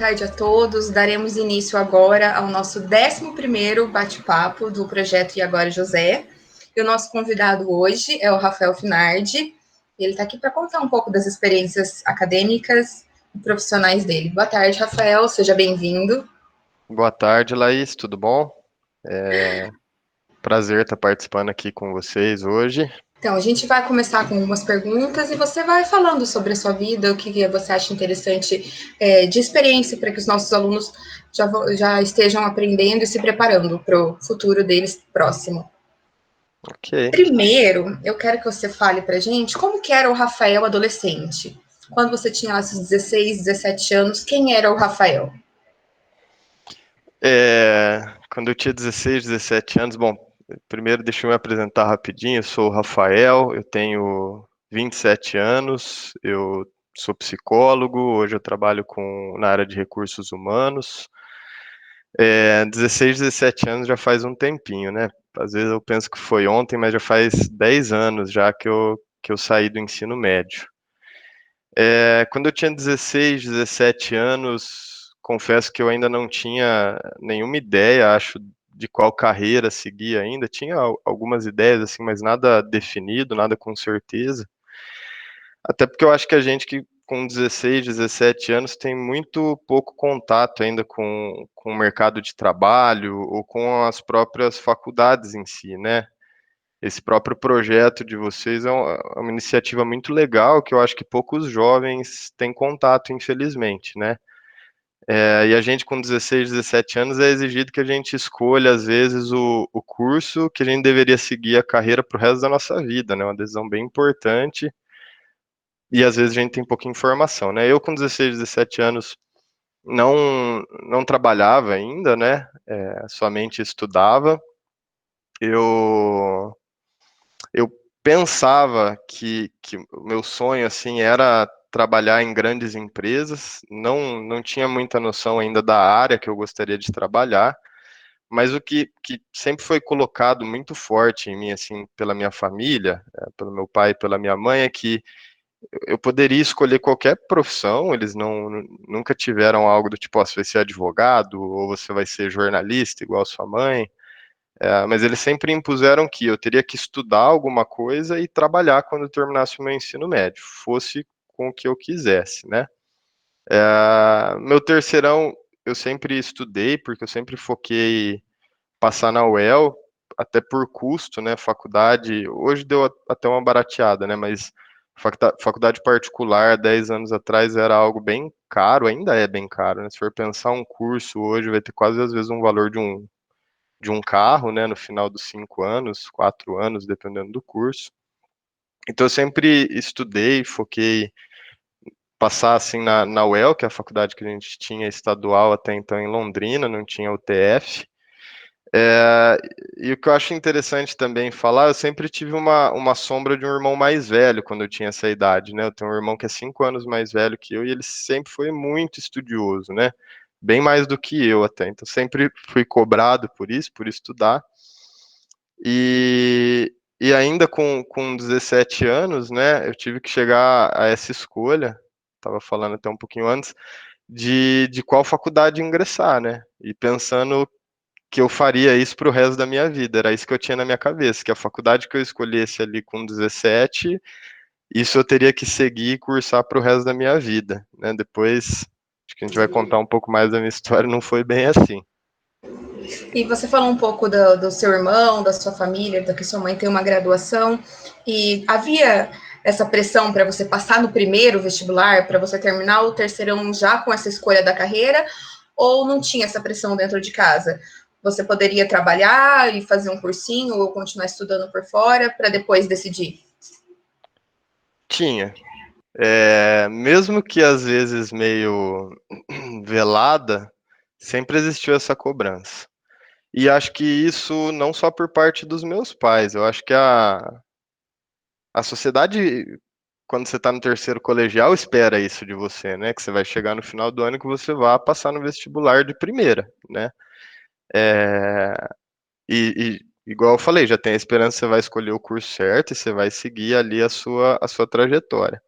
tarde a todos. Daremos início agora ao nosso 11º bate-papo do projeto E Agora José. E o nosso convidado hoje é o Rafael Finardi. Ele está aqui para contar um pouco das experiências acadêmicas e profissionais dele. Boa tarde, Rafael. Seja bem-vindo. Boa tarde, Laís. Tudo bom? Prazer estar participando aqui com vocês hoje. Então, a gente vai começar com algumas perguntas e você vai falando sobre a sua vida, o que você acha interessante de experiência para que os nossos alunos já estejam aprendendo e se preparando para o futuro deles próximo. Ok. Primeiro, eu quero que você fale para a gente como que era o Rafael adolescente. Quando você tinha lá seus 16, 17 anos, quem era o Rafael? Quando eu tinha 16, 17 anos, bom, primeiro deixa eu me apresentar rapidinho. Eu sou o Rafael, eu tenho 27 anos, eu sou psicólogo, hoje eu trabalho na área de recursos humanos. 16, 17 anos já faz um tempinho, né? Às vezes eu penso que foi ontem, mas já faz 10 anos já que eu saí do ensino médio. Quando eu tinha 16, 17 anos, confesso que eu ainda não tinha nenhuma ideia, acho, de qual carreira seguir ainda. Tinha algumas ideias, assim, mas nada definido, nada com certeza. Até porque eu acho que a gente que com 16, 17 anos tem muito pouco contato ainda com o mercado de trabalho ou com as próprias faculdades em si, né? Esse próprio projeto de vocês é uma iniciativa muito legal que eu acho que poucos jovens têm contato, infelizmente, né? E a gente com 16, 17 anos é exigido que a gente escolha, às vezes, o curso que a gente deveria seguir a carreira para o resto da nossa vida, né? Uma decisão bem importante e às vezes a gente tem pouca informação, né? Eu com 16, 17 anos não trabalhava ainda, né? Somente estudava. Eu eu pensava que o meu sonho assim era trabalhar em grandes empresas. Não tinha muita noção ainda da área que eu gostaria de trabalhar, mas o que sempre foi colocado muito forte em mim assim pela minha família, pelo meu pai e pela minha mãe, é que eu poderia escolher qualquer profissão. Eles nunca tiveram algo do tipo, ó, você vai ser advogado ou você vai ser jornalista igual a sua mãe. Mas eles sempre impuseram que eu teria que estudar alguma coisa e trabalhar quando eu terminasse o meu ensino médio, fosse com o que eu quisesse, né? Meu terceirão eu sempre estudei, porque eu sempre foquei passar na UEL, até por custo, né? Faculdade, hoje deu até uma barateada, né? Mas faculdade particular, 10 anos atrás, era algo bem caro, ainda é bem caro, né? Se for pensar um curso hoje, vai ter quase às vezes um valor de um carro, né, no final dos 5 anos, 4 anos, dependendo do curso. Então eu sempre estudei, foquei passar assim na UEL, que é a faculdade que a gente tinha estadual até então em Londrina, não tinha UTF. É, e o que eu acho interessante também falar, eu sempre tive uma sombra de um irmão mais velho quando eu tinha essa idade, né? Eu tenho um irmão que é 5 anos mais velho que eu e ele sempre foi muito estudioso, né? Bem mais do que eu até. Então sempre fui cobrado por isso, por estudar. E ainda com 17 anos, né, eu tive que chegar a essa escolha, estava falando até um pouquinho antes, de qual faculdade ingressar, né? E pensando que eu faria isso para o resto da minha vida, era isso que eu tinha na minha cabeça, que a faculdade que eu escolhesse ali com 17, isso eu teria que seguir e cursar para o resto da minha vida, né? Depois, acho que a gente vai contar um pouco mais da minha história, não foi bem assim. E você falou um pouco do seu irmão, da sua família, da que sua mãe tem uma graduação. E havia essa pressão para você passar no primeiro vestibular, para você terminar o terceirão já com essa escolha da carreira? Ou não tinha essa pressão dentro de casa? Você poderia trabalhar e fazer um cursinho ou continuar estudando por fora para depois decidir? Tinha. Mesmo que às vezes meio velada, sempre existiu essa cobrança. E acho que isso não só por parte dos meus pais, eu acho que a sociedade, quando você está no terceiro colegial, espera isso de você, né? Que você vai chegar no final do ano e que você vá passar no vestibular de primeira, né? É, igual eu falei, já tem a esperança que você vai escolher o curso certo e você vai seguir ali a sua trajetória.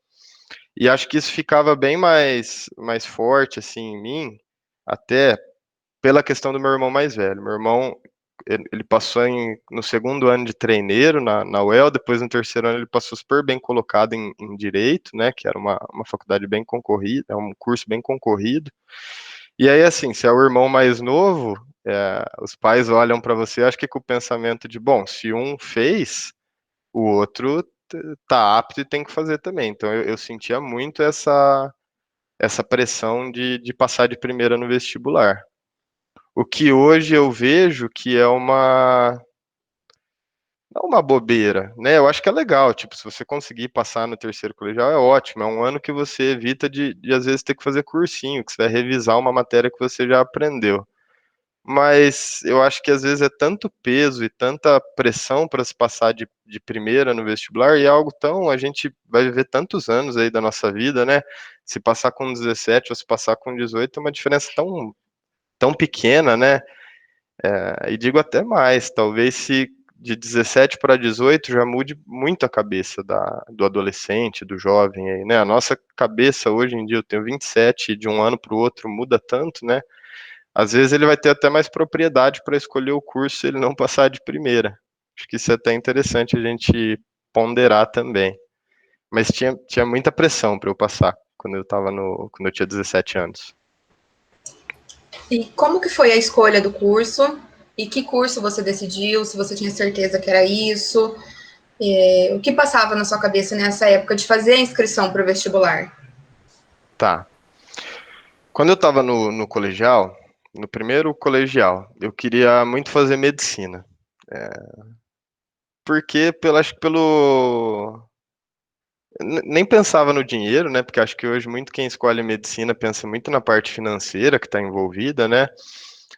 E acho que isso ficava bem mais forte assim em mim, até pela questão do meu irmão mais velho. Meu irmão, ele passou no segundo ano de treineiro na UEL, depois no terceiro ano ele passou super bem colocado em Direito, né, que era uma faculdade bem concorrida, é um curso bem concorrido. E aí, assim, se é o irmão mais novo, os pais olham para você, acho que com o pensamento de, bom, se um fez, o outro tá apto e tem que fazer também. Então eu sentia muito essa pressão de passar de primeira no vestibular. O que hoje eu vejo que é não uma bobeira, né? Eu acho que é legal, tipo, se você conseguir passar no terceiro colegial é ótimo, é um ano que você evita de às vezes ter que fazer cursinho, que você vai revisar uma matéria que você já aprendeu. Mas eu acho que às vezes é tanto peso e tanta pressão para se passar de primeira no vestibular, e é algo tão, a gente vai viver tantos anos aí da nossa vida, né? Se passar com 17 ou se passar com 18 é uma diferença tão pequena, né? E digo até mais, talvez se de 17 para 18 já mude muito a cabeça do adolescente, do jovem aí, né? A nossa cabeça hoje em dia, eu tenho 27, de um ano para o outro muda tanto, né? Às vezes ele vai ter até mais propriedade para escolher o curso se ele não passar de primeira. Acho que isso é até interessante a gente ponderar também. Mas tinha muita pressão para eu passar quando eu tinha 17 anos. E como que foi a escolha do curso? E que curso você decidiu? Se você tinha certeza que era isso? O que passava na sua cabeça nessa época de fazer a inscrição para o vestibular? Tá. Quando eu estava no colegial, no primeiro colegial, eu queria muito fazer medicina. Porque acho que nem pensava no dinheiro, né? Porque acho que hoje muito quem escolhe medicina pensa muito na parte financeira que está envolvida, né?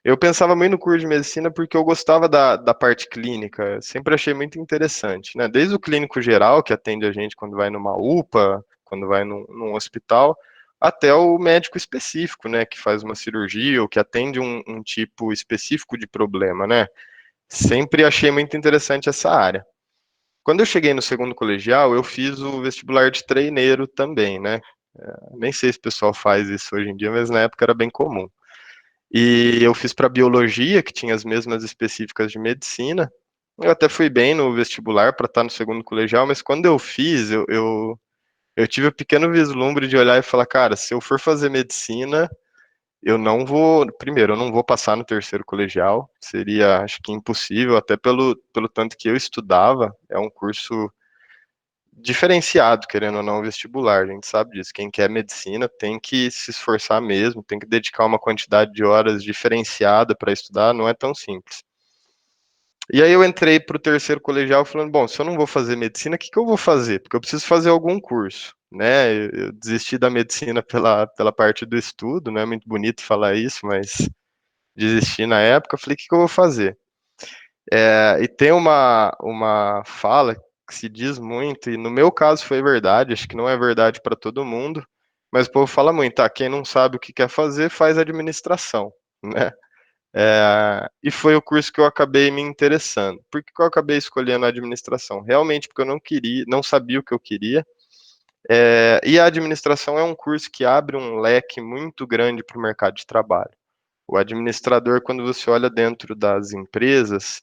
Eu pensava muito no curso de medicina porque eu gostava da parte clínica, sempre achei muito interessante, né? Desde o clínico geral, que atende a gente quando vai numa UPA, quando vai num hospital, até o médico específico, né? Que faz uma cirurgia ou que atende um tipo específico de problema, né? Sempre achei muito interessante essa área. Quando eu cheguei no segundo colegial, eu fiz o vestibular de treineiro também, né? Nem sei se o pessoal faz isso hoje em dia, mas na época era bem comum. E eu fiz para biologia, que tinha as mesmas específicas de medicina. Eu até fui bem no vestibular para estar no segundo colegial, mas quando eu fiz, eu tive o pequeno vislumbre de olhar e falar, cara, se eu for fazer medicina, eu não vou, primeiro, eu não vou passar no terceiro colegial, seria, acho que impossível, até pelo tanto que eu estudava, é um curso diferenciado, querendo ou não, vestibular, a gente sabe disso. Quem quer medicina tem que se esforçar mesmo, tem que dedicar uma quantidade de horas diferenciada para estudar, não é tão simples. E aí eu entrei para o terceiro colegial falando, bom, se eu não vou fazer medicina, o que que eu vou fazer? Porque eu preciso fazer algum curso, né? Eu desisti da medicina pela parte do estudo, não é muito bonito falar isso, mas desisti na época, eu falei, o que que eu vou fazer? E tem uma fala que se diz muito, e no meu caso foi verdade, acho que não é verdade para todo mundo, mas o povo fala muito, tá? Quem não sabe o que quer fazer, faz administração, né? E foi o curso que eu acabei me interessando. Por que que eu acabei escolhendo a administração? Realmente porque eu não queria, não sabia o que eu queria. E a administração é um curso que abre um leque muito grande para o mercado de trabalho. O administrador, quando você olha dentro das empresas,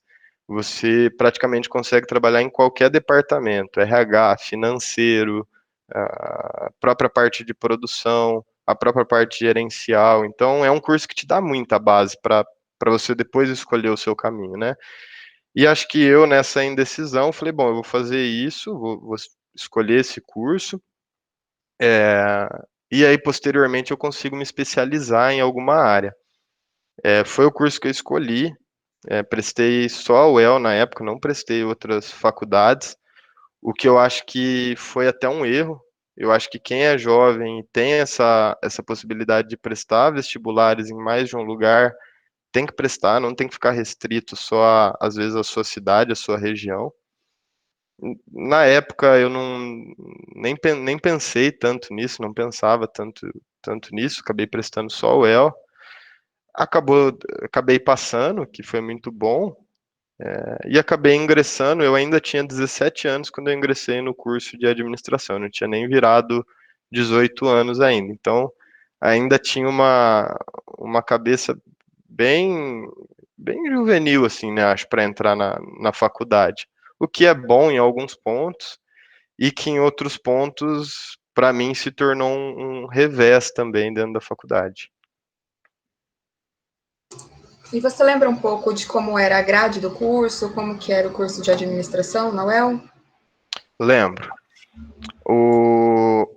você praticamente consegue trabalhar em qualquer departamento, RH, financeiro, a própria parte de produção, a própria parte gerencial. Então, é um curso que te dá muita base para você depois escolher o seu caminho, né? E acho que eu, nessa indecisão, falei, bom, eu vou fazer isso, vou escolher esse curso, é, e aí, posteriormente, eu consigo me especializar em alguma área. Foi o curso que eu escolhi. Prestei só a UEL na época, não prestei outras faculdades, o que eu acho que foi até um erro. Eu acho que quem é jovem e tem essa possibilidade de prestar vestibulares em mais de um lugar, tem que prestar, não tem que ficar restrito só, às vezes, à sua cidade, à sua região. Na época eu nem pensei tanto nisso, não pensava tanto nisso, acabei prestando só a UEL. Acabei passando, que foi muito bom, e acabei ingressando. Eu ainda tinha 17 anos quando eu ingressei no curso de administração, eu não tinha nem virado 18 anos ainda. Então, ainda tinha uma cabeça bem, bem juvenil, assim, né, acho, para entrar na faculdade. O que é bom em alguns pontos, e que em outros pontos, para mim, se tornou um revés também dentro da faculdade. E você lembra um pouco de como era a grade do curso, como que era o curso de administração na UEL? Lembro.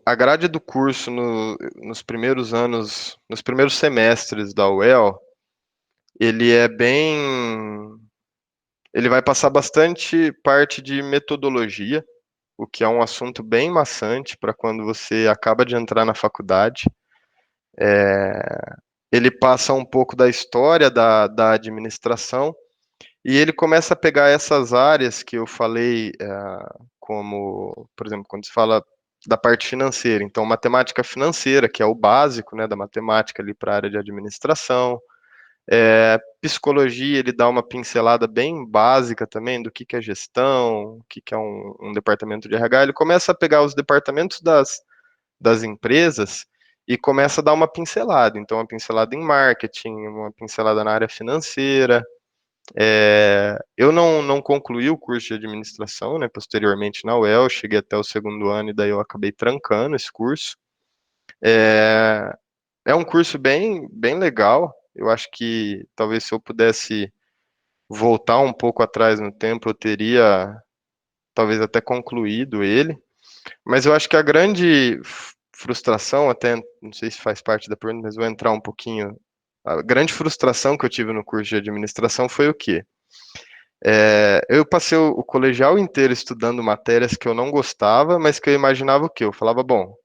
A grade do curso nos primeiros anos, nos primeiros semestres da UEL, ele é bem. Ele vai passar bastante parte de metodologia, o que é um assunto bem maçante para quando você acaba de entrar na faculdade. Ele passa um pouco da história da administração e ele começa a pegar essas áreas que eu falei, como, por exemplo, quando se fala da parte financeira, então matemática financeira, que é o básico, né, da matemática ali para a área de administração. Psicologia, ele dá uma pincelada bem básica também do que é gestão, o que é um departamento de RH. Ele começa a pegar os departamentos das empresas e começa a dar uma pincelada. Então, uma pincelada em marketing, uma pincelada na área financeira. Eu não concluí o curso de administração, né, posteriormente na UEL, cheguei até o segundo ano e daí eu acabei trancando esse curso. É, é um curso bem legal. Eu acho que talvez se eu pudesse voltar um pouco atrás no tempo, eu teria talvez até concluído ele. Mas eu acho que a grande frustração, até não sei se faz parte da pergunta, mas vou entrar um pouquinho. A grande frustração que eu tive no curso de administração foi o quê? Eu passei o colegial inteiro estudando matérias que eu não gostava, mas que eu imaginava o quê? Eu falava, bom,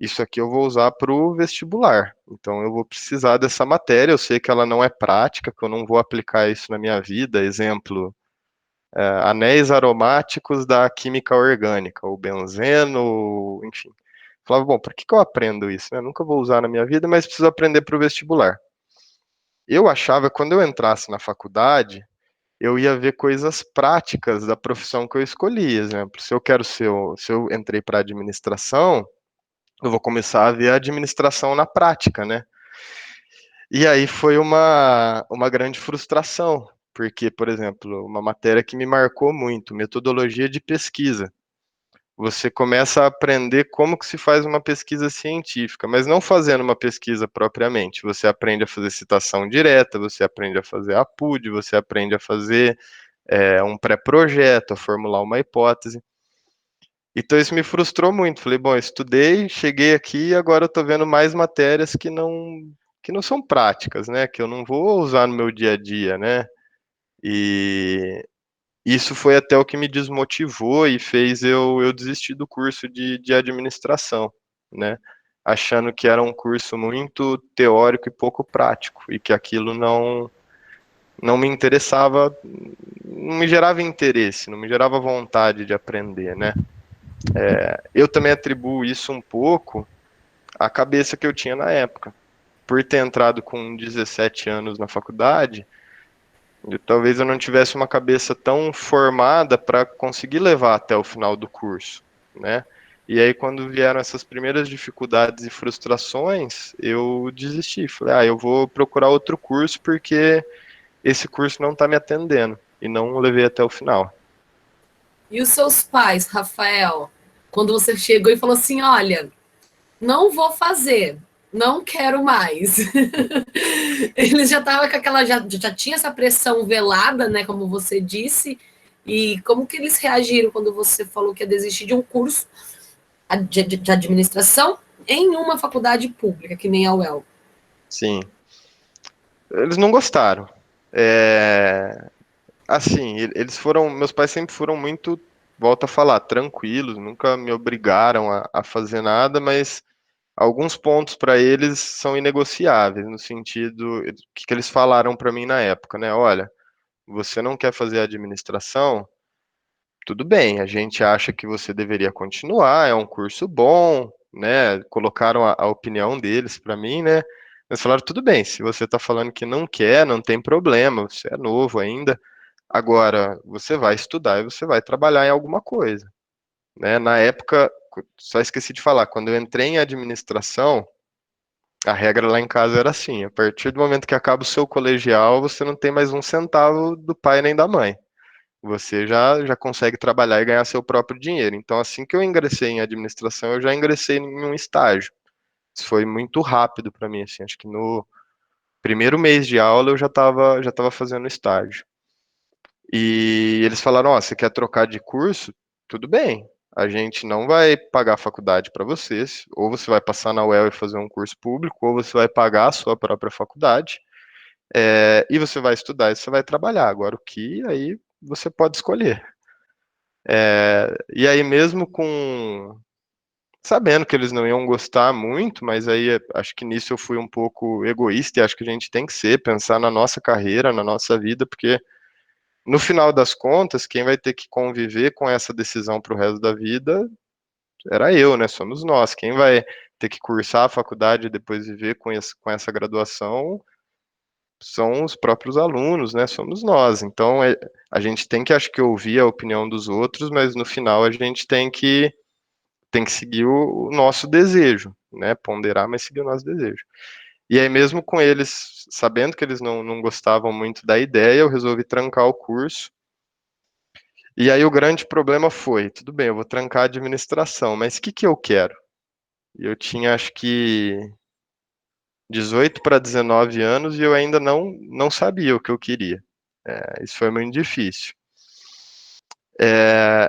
isso aqui eu vou usar para o vestibular. Então eu vou precisar dessa matéria. Eu sei que ela não é prática, que eu não vou aplicar isso na minha vida. Exemplo, anéis aromáticos da química orgânica, o benzeno, enfim. Falava, bom, por que eu aprendo isso? Né? Eu nunca vou usar na minha vida, mas preciso aprender para o vestibular. Eu achava que quando eu entrasse na faculdade, eu ia ver coisas práticas da profissão que eu escolhi. Exemplo, se eu entrei para administração, eu vou começar a ver a administração na prática, né? E aí foi uma grande frustração, porque, por exemplo, uma matéria que me marcou muito, metodologia de pesquisa. Você começa a aprender como que se faz uma pesquisa científica, mas não fazendo uma pesquisa propriamente. Você aprende a fazer citação direta, você aprende a fazer APUD, você aprende a fazer um pré-projeto, a formular uma hipótese. Então isso me frustrou muito. Falei, bom, eu estudei, cheguei aqui e agora eu estou vendo mais matérias que não são práticas, né? Que eu não vou usar no meu dia a dia, né? E isso foi até o que me desmotivou e fez eu desistir do curso de administração, né? Achando que era um curso muito teórico e pouco prático, e que aquilo não me interessava, não me gerava interesse, não me gerava vontade de aprender, né? Eu também atribuo isso um pouco à cabeça que eu tinha na época. Por ter entrado com 17 anos na faculdade, talvez eu não tivesse uma cabeça tão formada para conseguir levar até o final do curso, né? E aí, quando vieram essas primeiras dificuldades e frustrações, eu desisti. Falei, eu vou procurar outro curso porque esse curso não está me atendendo. E não levei até o final. E os seus pais, Rafael, quando você chegou e falou assim: olha, não vou fazer, não quero mais. Eles já estavam com aquela, já tinha essa pressão velada, né? Como você disse. E como que eles reagiram quando você falou que ia desistir de um curso de administração em uma faculdade pública, que nem a UEL? Sim, eles não gostaram. É, assim, meus pais sempre foram muito, volto a falar, tranquilos, nunca me obrigaram a fazer nada, mas alguns pontos para eles são inegociáveis, no sentido, o que eles falaram para mim na época, né? Olha, você não quer fazer administração? Tudo bem, a gente acha que você deveria continuar, é um curso bom, né? Colocaram a opinião deles para mim, né? Eles falaram, tudo bem, se você está falando que não quer, não tem problema, você é novo ainda. Agora, você vai estudar e você vai trabalhar em alguma coisa, né? Na época, só esqueci de falar, quando eu entrei em administração, A regra lá em casa era assim: a partir do momento que acaba o seu colegial, você não tem mais um centavo do pai nem da mãe. Você já consegue trabalhar e ganhar seu próprio dinheiro. Então, assim que eu ingressei em administração, eu já ingressei em um estágio. Isso foi muito rápido para mim, assim. Acho que no primeiro mês de aula eu já tava fazendo estágio. E eles falaram: Ó, você quer trocar de curso? Tudo bem. A gente não vai pagar a faculdade para vocês. Ou você vai passar na UEL e fazer um curso público, ou você vai pagar a sua própria faculdade. E você vai estudar e você vai trabalhar. Agora, o que aí você pode escolher. E aí, mesmo com sabendo que eles não iam gostar muito, mas aí acho que nisso eu fui um pouco egoísta e acho que a gente tem que ser, pensar na nossa carreira, na nossa vida, porque no final das contas, quem vai ter que conviver com essa decisão para o resto da vida era eu, né? Somos nós. Quem vai ter que cursar a faculdade e depois viver com essa graduação são os próprios alunos, né? Somos nós. Então, a gente tem que, acho que, ouvir a opinião dos outros, mas no final a gente tem que seguir o nosso desejo, né? Ponderar, mas seguir o nosso desejo. E aí, mesmo com eles, sabendo que eles não gostavam muito da ideia, eu resolvi trancar o curso. E aí, o grande problema foi: tudo bem, eu vou trancar a administração, mas o que que eu quero? E eu tinha, acho que, 18 para 19 anos e eu ainda não sabia o que eu queria. Isso foi muito difícil.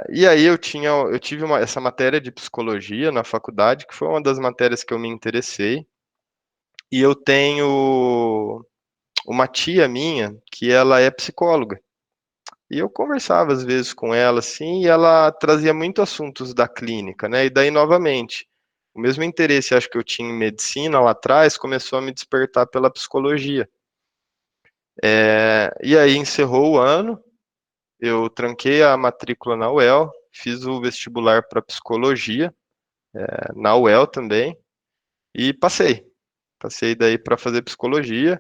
E aí eu tive essa matéria de psicologia na faculdade, que foi uma das matérias que eu me interessei. E eu tenho uma tia minha que ela é psicóloga. E eu conversava às vezes com ela, assim, e ela trazia muito assuntos da clínica, né? E daí, novamente, o mesmo interesse, acho que eu tinha em medicina lá atrás, começou a me despertar pela psicologia. E aí encerrou o ano, eu tranquei a matrícula na UEL, fiz o vestibular para psicologia, na UEL também, e passei. Passei daí para fazer psicologia.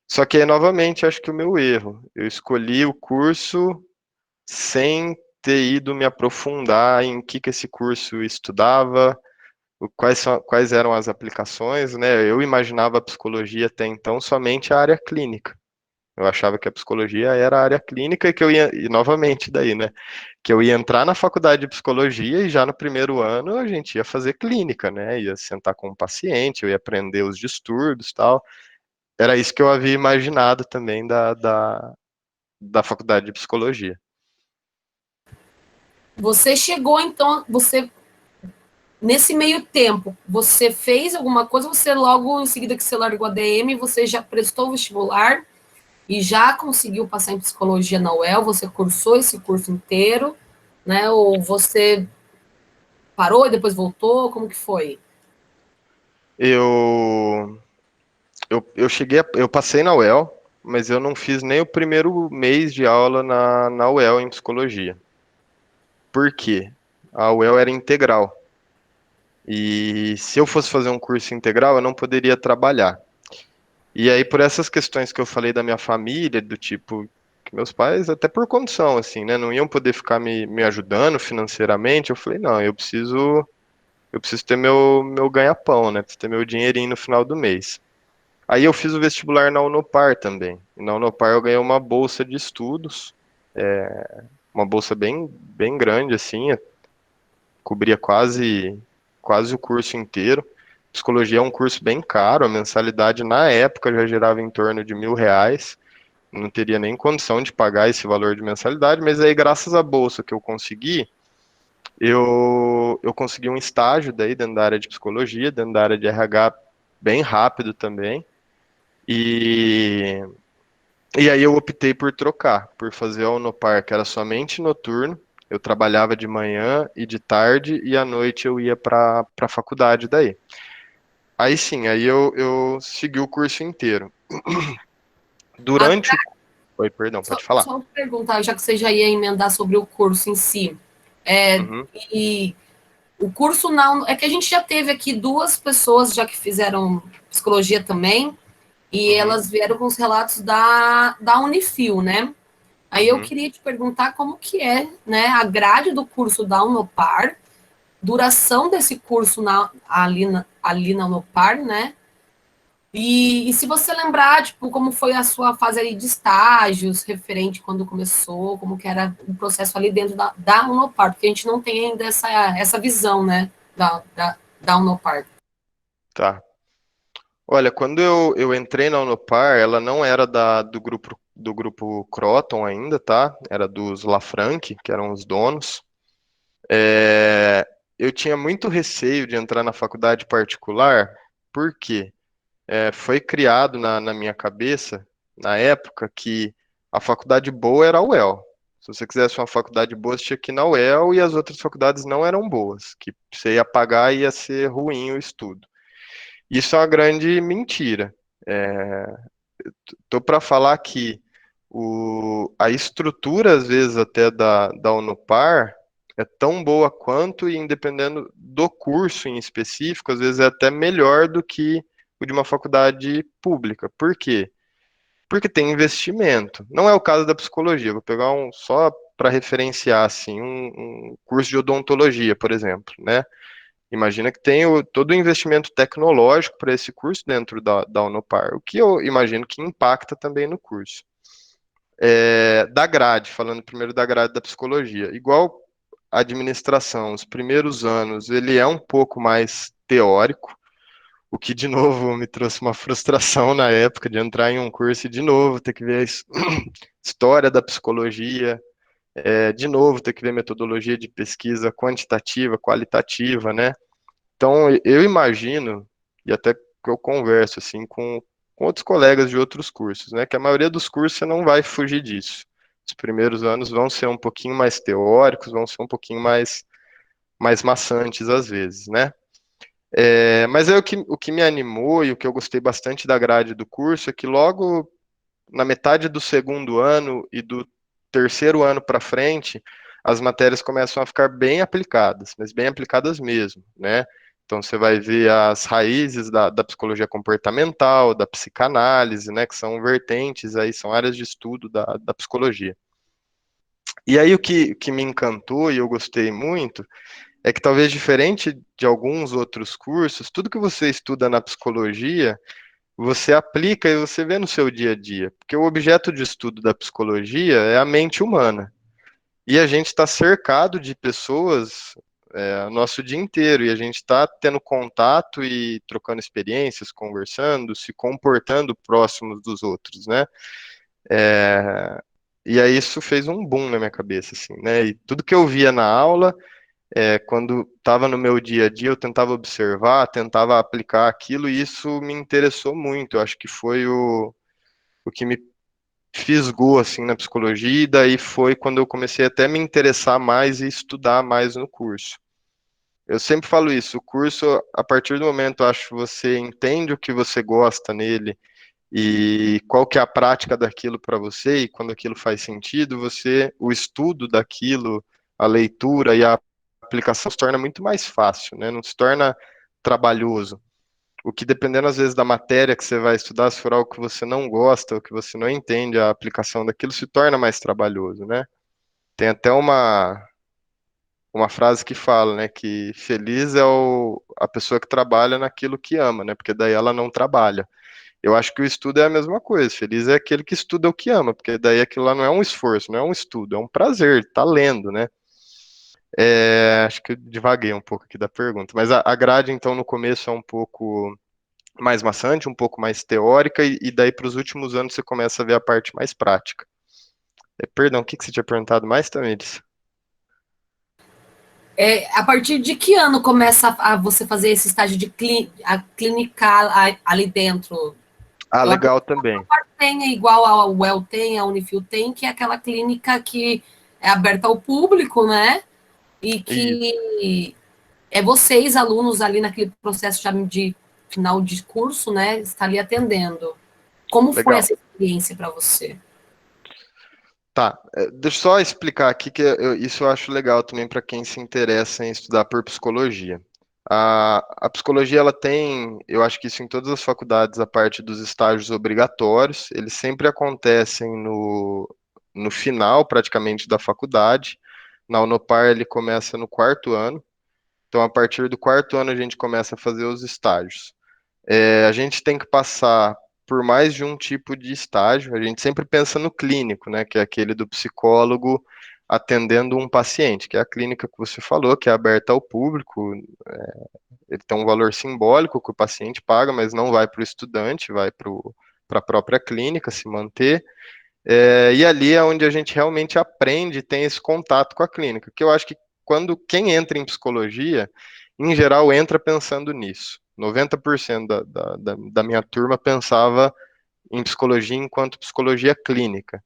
Só que aí, novamente, acho que o meu erro. Eu escolhi o curso sem ter ido me aprofundar em que esse curso estudava, quais eram as aplicações, né? Eu imaginava a psicologia até então somente a área clínica. Eu achava que a psicologia era a área clínica e que eu ia, e novamente daí, né? Que eu ia entrar na faculdade de psicologia e já no primeiro ano a gente ia fazer clínica, né? Ia sentar com o paciente, eu ia aprender os distúrbios e tal. Era isso que eu havia imaginado também da faculdade de psicologia. Você chegou, então, nesse meio tempo, você fez alguma coisa, você logo em seguida que você largou a DM, você já prestou o vestibular e já conseguiu passar em psicologia na UEL, você cursou esse curso inteiro, né? Ou você parou e depois voltou, como que foi? Eu, eu passei na UEL, mas eu não fiz nem o primeiro mês de aula na UEL em psicologia. Por quê? A UEL era integral. E se eu fosse fazer um curso integral, eu não poderia trabalhar. E aí, por essas questões que eu falei da minha família, do tipo, que meus pais, até por condição, assim, né, não iam poder ficar me ajudando financeiramente, eu falei, não, eu preciso ter meu ganha-pão, né, preciso ter meu dinheirinho no final do mês. Aí eu fiz o vestibular na Unopar também. E na Unopar eu ganhei uma bolsa de estudos, uma bolsa bem grande, assim, cobria quase o curso inteiro. Psicologia é um curso bem caro, a mensalidade na época já girava em torno de R$ 1.000. Não teria nem condição de pagar esse valor de mensalidade, mas aí graças à bolsa que eu consegui, eu consegui um estágio daí dentro da área de psicologia, dentro da área de RH, bem rápido também. E, e aí eu optei por trocar, por fazer a Unopar, que era somente noturno. Eu trabalhava de manhã e de tarde, e à noite eu ia para a faculdade daí. Aí sim, aí eu segui o curso inteiro. Durante o... Oi, perdão, Só, pode falar. só perguntar, já que você já ia emendar sobre o curso em si. Uhum, E o curso não. É que a gente já teve aqui duas pessoas já que fizeram psicologia também, e uhum, elas vieram com os relatos da Unifil, né? Aí eu uhum. queria te perguntar como que é, né, a grade do curso da Unopar, duração desse curso ali na Unopar, né? E se você lembrar, tipo, como foi a sua fase ali de estágios, referente quando começou, como que era o processo ali dentro da Unopar, porque a gente não tem ainda essa visão, né, da Unopar. Tá. Olha, quando eu entrei na Unopar, ela não era do grupo Croton ainda, tá? Era dos Lafranc, que eram os donos. Eu tinha muito receio de entrar na faculdade particular, porque foi criado na minha cabeça, na época, que a faculdade boa era a UEL. Se você quisesse uma faculdade boa, você tinha que ir na UEL e as outras faculdades não eram boas, que você ia pagar e ia ser ruim o estudo. Isso é uma grande mentira. É, Tô para falar que a estrutura, às vezes, até da Unopar é tão boa quanto, e independendo do curso em específico, às vezes é até melhor do que o de uma faculdade pública. Por quê? Porque tem investimento. Não é o caso da psicologia. Vou pegar só para referenciar assim, um curso de odontologia, por exemplo, né? Imagina que tem todo o investimento tecnológico para esse curso dentro da Unopar, o que eu imagino que impacta também no curso. Da grade, falando primeiro da grade da psicologia, igual a administração, os primeiros anos, ele é um pouco mais teórico, o que de novo me trouxe uma frustração na época de entrar em um curso e de novo ter que ver a história da psicologia, de novo ter que ver metodologia de pesquisa quantitativa, qualitativa, né? Então, eu imagino, e até que eu converso assim com outros colegas de outros cursos, né, que a maioria dos cursos você não vai fugir disso. Os primeiros anos vão ser um pouquinho mais teóricos, vão ser um pouquinho mais maçantes às vezes, né? Mas o que me animou e o que eu gostei bastante da grade do curso é que logo na metade do segundo ano e do terceiro ano para frente, as matérias começam a ficar bem aplicadas, mas bem aplicadas mesmo, né? Então você vai ver as raízes da psicologia comportamental, da psicanálise, né? Que são vertentes aí, são áreas de estudo da psicologia. E aí o que me encantou e eu gostei muito é que talvez diferente de alguns outros cursos, tudo que você estuda na psicologia você aplica e você vê no seu dia a dia, porque o objeto de estudo da psicologia é a mente humana. E a gente está cercado de pessoas nosso dia inteiro, e a gente está tendo contato e trocando experiências, conversando, se comportando próximos dos outros, né? É, e aí isso fez um boom na minha cabeça, assim, né? E tudo que eu via na aula, quando estava no meu dia a dia, eu tentava observar, tentava aplicar aquilo, e isso me interessou muito. Eu acho que foi o que me fisgou assim na psicologia, e daí foi quando eu comecei até a me interessar mais e estudar mais no curso. Eu sempre falo isso, o curso, a partir do momento, eu acho que você entende o que você gosta nele e qual que é a prática daquilo para você, e quando aquilo faz sentido, o estudo daquilo, a leitura e a aplicação se torna muito mais fácil, né? Não se torna trabalhoso. O que dependendo às vezes da matéria que você vai estudar, se for algo que você não gosta ou que você não entende a aplicação daquilo, se torna mais trabalhoso, né? Tem até uma frase que fala, né, que feliz é a pessoa que trabalha naquilo que ama, né? Porque daí ela não trabalha. Eu acho que o estudo é a mesma coisa. Feliz é aquele que estuda o que ama, porque daí aquilo lá não é um esforço, não é um estudo, é um prazer, tá lendo, né? Acho que eu divaguei um pouco aqui da pergunta, mas a grade, então, no começo é um pouco mais maçante, um pouco mais teórica, e daí para os últimos anos você começa a ver a parte mais prática. Perdão, o que você tinha perguntado mais, Tamires? A partir de que ano começa a você fazer esse estágio de clinicar ali dentro? Ah, Eu acredito legal também. que tenha, igual a UEL tem, a Unifil tem, que é aquela clínica que é aberta ao público, né? E Isso, que vocês, alunos, ali naquele processo já de final de curso, né? Está ali atendendo. Como foi legal. essa experiência para você? Tá, deixa eu só explicar aqui que isso eu acho legal também para quem se interessa em estudar por psicologia. A psicologia, ela tem, eu acho que isso em todas as faculdades, a parte dos estágios obrigatórios, eles sempre acontecem no final, praticamente, da faculdade. Na Unopar, ele começa no quarto ano. Então, a partir do quarto ano, a gente começa a fazer os estágios. a gente tem que passar por mais de um tipo de estágio. A gente sempre pensa no clínico, né, que é aquele do psicólogo atendendo um paciente, que é a clínica que você falou, que é aberta ao público. Ele tem um valor simbólico que o paciente paga, mas não vai para o estudante, vai para a própria clínica se manter. E ali é onde a gente realmente aprende, tem esse contato com a clínica, que eu acho que quando quem entra em psicologia, em geral, entra pensando nisso. 90% da minha turma pensava em psicologia enquanto psicologia clínica.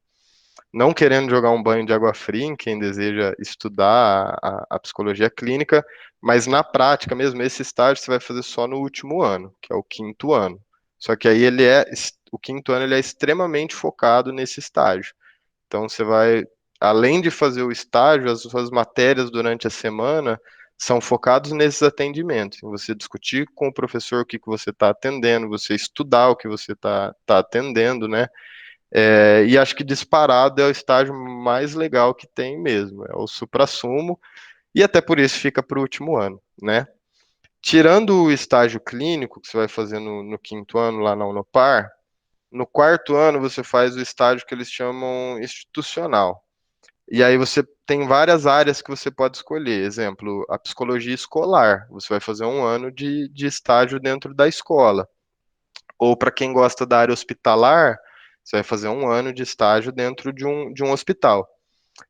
Não querendo jogar um banho de água fria em quem deseja estudar a psicologia clínica, mas na prática mesmo, esse estágio você vai fazer só no último ano, que é o quinto ano. Só que aí o quinto ano ele é extremamente focado nesse estágio. Então você vai, além de fazer o estágio, as suas matérias durante a semana são focados nesses atendimentos, em você discutir com o professor o que que você está atendendo, você estudar o que você tá atendendo, né? E acho que disparado é o estágio mais legal que tem mesmo, é o suprassumo, e até por isso fica para o último ano, né? Tirando o estágio clínico que você vai fazer no quinto ano lá na Unopar, no quarto ano você faz o estágio que eles chamam institucional. E aí você tem várias áreas que você pode escolher. Exemplo, a psicologia escolar. Você vai fazer um ano de estágio dentro da escola. Ou para quem gosta da área hospitalar, você vai fazer um ano de estágio dentro de um hospital.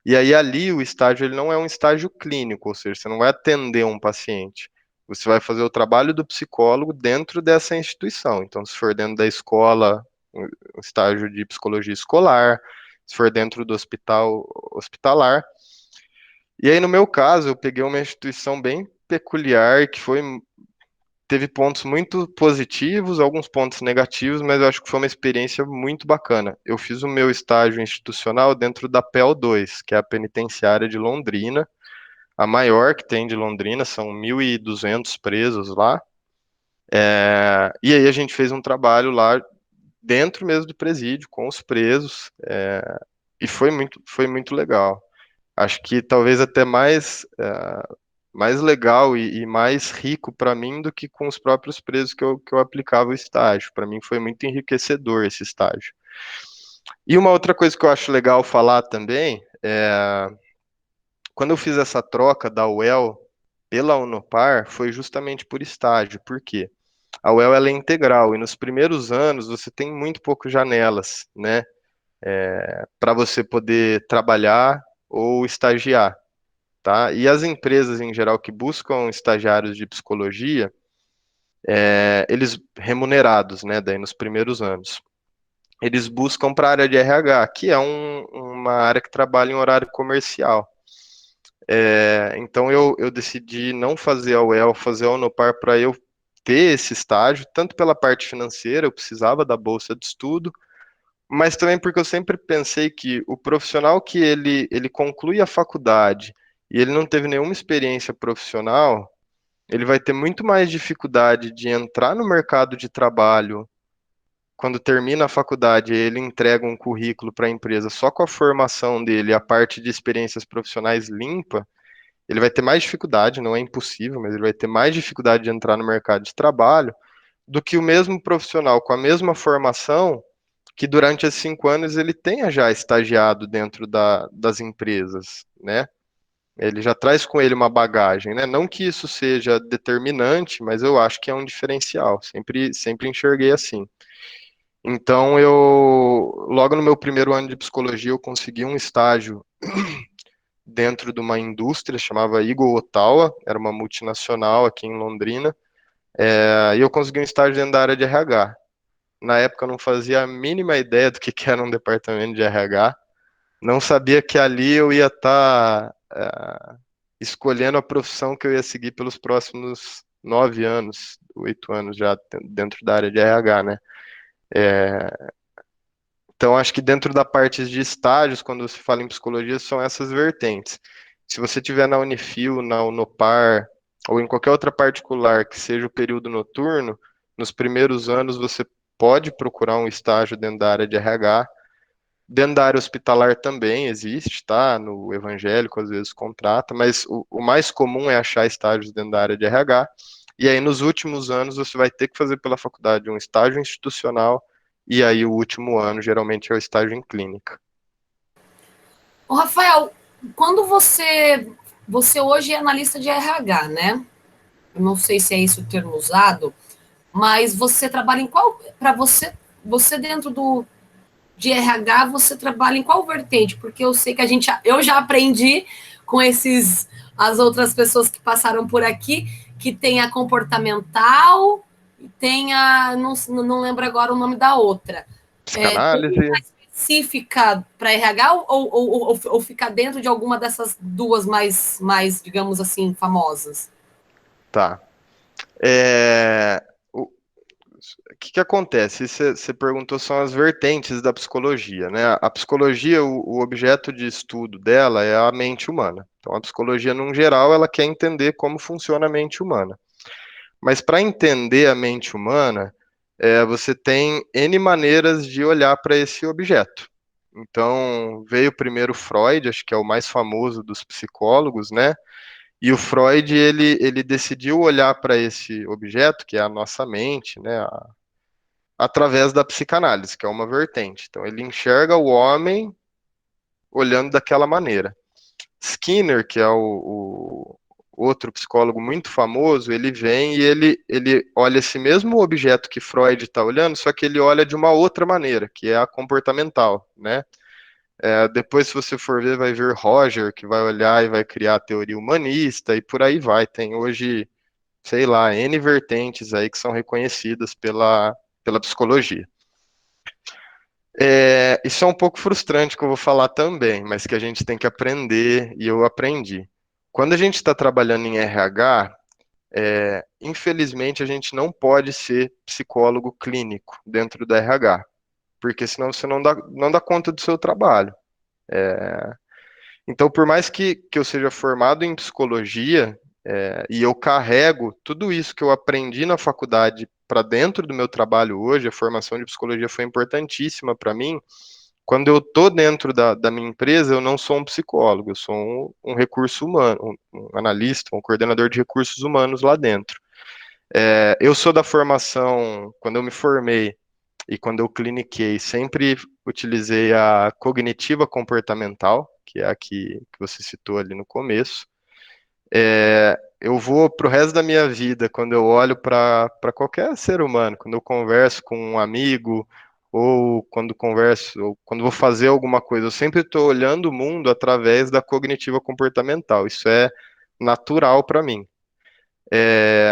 E aí ali o estágio ele não é um estágio clínico, ou seja, você não vai atender um paciente. Você vai fazer o trabalho do psicólogo dentro dessa instituição. Então, se for dentro da escola, um estágio de psicologia escolar, se for dentro do hospital hospitalar. E aí, no meu caso, eu peguei uma instituição bem peculiar, que teve pontos muito positivos, alguns pontos negativos, mas eu acho que foi uma experiência muito bacana. Eu fiz o meu estágio institucional dentro da PEL2, que é a penitenciária de Londrina, a maior que tem de Londrina, são 1.200 presos lá. E aí a gente fez um trabalho lá dentro mesmo do presídio, com os presos, e foi muito legal. Acho que talvez até mais legal e mais rico para mim do que com os próprios presos que eu aplicava o estágio. Para mim foi muito enriquecedor esse estágio. E uma outra coisa que eu acho legal falar também, quando eu fiz essa troca da UEL pela Unopar, foi justamente por estágio. Por quê? A UEL ela é integral e nos primeiros anos você tem muito pouco janelas, né, para você poder trabalhar ou estagiar. Tá? E as empresas em geral que buscam estagiários de psicologia, eles remunerados, né, daí nos primeiros anos, eles buscam para a área de RH, que é uma área que trabalha em horário comercial. Então eu decidi não fazer a UEL, fazer a Unopar para eu ter esse estágio, tanto pela parte financeira, eu precisava da bolsa de estudo, mas também porque eu sempre pensei que o profissional que ele conclui a faculdade e ele não teve nenhuma experiência profissional, ele vai ter muito mais dificuldade de entrar no mercado de trabalho quando termina a faculdade, ele entrega um currículo para a empresa só com a formação dele, a parte de experiências profissionais limpa, ele vai ter mais dificuldade, não é impossível, mas ele vai ter mais dificuldade de entrar no mercado de trabalho do que o mesmo profissional com a mesma formação que durante esses 5 anos ele tenha já estagiado dentro das empresas, né? Ele já traz com ele uma bagagem, né? Não que isso seja determinante, mas eu acho que é um diferencial. Sempre enxerguei assim. Então, logo no meu primeiro ano de psicologia, eu consegui um estágio dentro de uma indústria, chamava Eagle Ottawa, era uma multinacional aqui em Londrina, e eu consegui um estágio dentro da área de RH. Na época, eu não fazia a mínima ideia do que era um departamento de RH, não sabia que ali eu ia estar escolhendo a profissão que eu ia seguir pelos próximos 9 anos, 8 anos já dentro da área de RH, né? Então, acho que dentro da parte de estágios, quando se fala em psicologia, são essas vertentes. Se você tiver na Unifil, na Unopar, ou em qualquer outra particular que seja o período noturno, nos primeiros anos você pode procurar um estágio dentro da área de RH. Dentro da área hospitalar também existe, tá? No evangélico, às vezes contrata, mas o mais comum é achar estágios dentro da área de RH. E aí, nos últimos anos, você vai ter que fazer pela faculdade um estágio institucional, e aí o último ano, geralmente, é o estágio em clínica. Ô, Rafael, quando você hoje é analista de RH, né? Eu não sei se é esse o termo usado, mas você trabalha em qual, para você dentro de RH, você trabalha em qual vertente? Porque eu sei que eu já aprendi com as outras pessoas que passaram por aqui, que tem a comportamental, tem não lembro agora o nome da outra. Tem uma Psicanálise, específica para RH ou ficar dentro de alguma dessas duas mais, digamos assim, famosas? tá. É, o que acontece? Você perguntou são as vertentes da psicologia, né? A psicologia, o objeto de estudo dela é a mente humana. Então, a psicologia, num geral, ela quer entender como funciona a mente humana. Mas para entender a mente humana, você tem N maneiras de olhar para esse objeto. Então, veio primeiro Freud, acho que é o mais famoso dos psicólogos, né? E o Freud, ele decidiu olhar para esse objeto, que é a nossa mente, né? Através da psicanálise, que é uma vertente. Então, ele enxerga o homem olhando daquela maneira. Skinner, que é o outro psicólogo muito famoso, ele vem e ele olha esse mesmo objeto que Freud está olhando, só que ele olha de uma outra maneira, que é a comportamental, né? Depois, se você for ver, vai ver Roger, que vai olhar e vai criar a teoria humanista, e por aí vai. Tem hoje, sei lá, N vertentes aí que são reconhecidas pela psicologia. Isso é um pouco frustrante que eu vou falar também, mas que a gente tem que aprender e eu aprendi. Quando a gente está trabalhando em RH, infelizmente a gente não pode ser psicólogo clínico dentro da RH, porque senão você não dá conta do seu trabalho. Então, por mais que eu seja formado em psicologia, e eu carrego tudo isso que eu aprendi na faculdade para dentro do meu trabalho hoje, a formação de psicologia foi importantíssima para mim. Quando eu estou dentro da minha empresa, eu não sou um psicólogo, eu sou um recurso humano, um analista, um coordenador de recursos humanos lá dentro. Eu sou da formação, quando eu me formei e quando eu cliniquei, sempre utilizei a cognitiva comportamental, que é a que você citou ali no começo. Eu vou para o resto da minha vida, quando eu olho para qualquer ser humano, quando eu converso com um amigo, ou quando converso, ou quando vou fazer alguma coisa, eu sempre estou olhando o mundo através da cognitiva comportamental. Isso é natural para mim.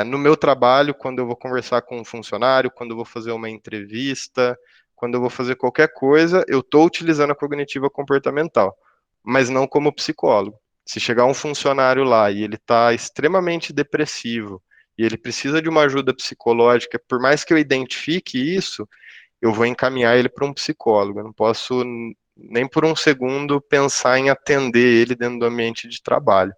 No meu trabalho, quando eu vou conversar com um funcionário, quando eu vou fazer uma entrevista, quando eu vou fazer qualquer coisa, eu estou utilizando a cognitiva comportamental, mas não como psicólogo. Se chegar um funcionário lá e ele está extremamente depressivo e ele precisa de uma ajuda psicológica, por mais que eu identifique isso, eu vou encaminhar ele para um psicólogo. Eu não posso nem por um segundo pensar em atender ele dentro do ambiente de trabalho.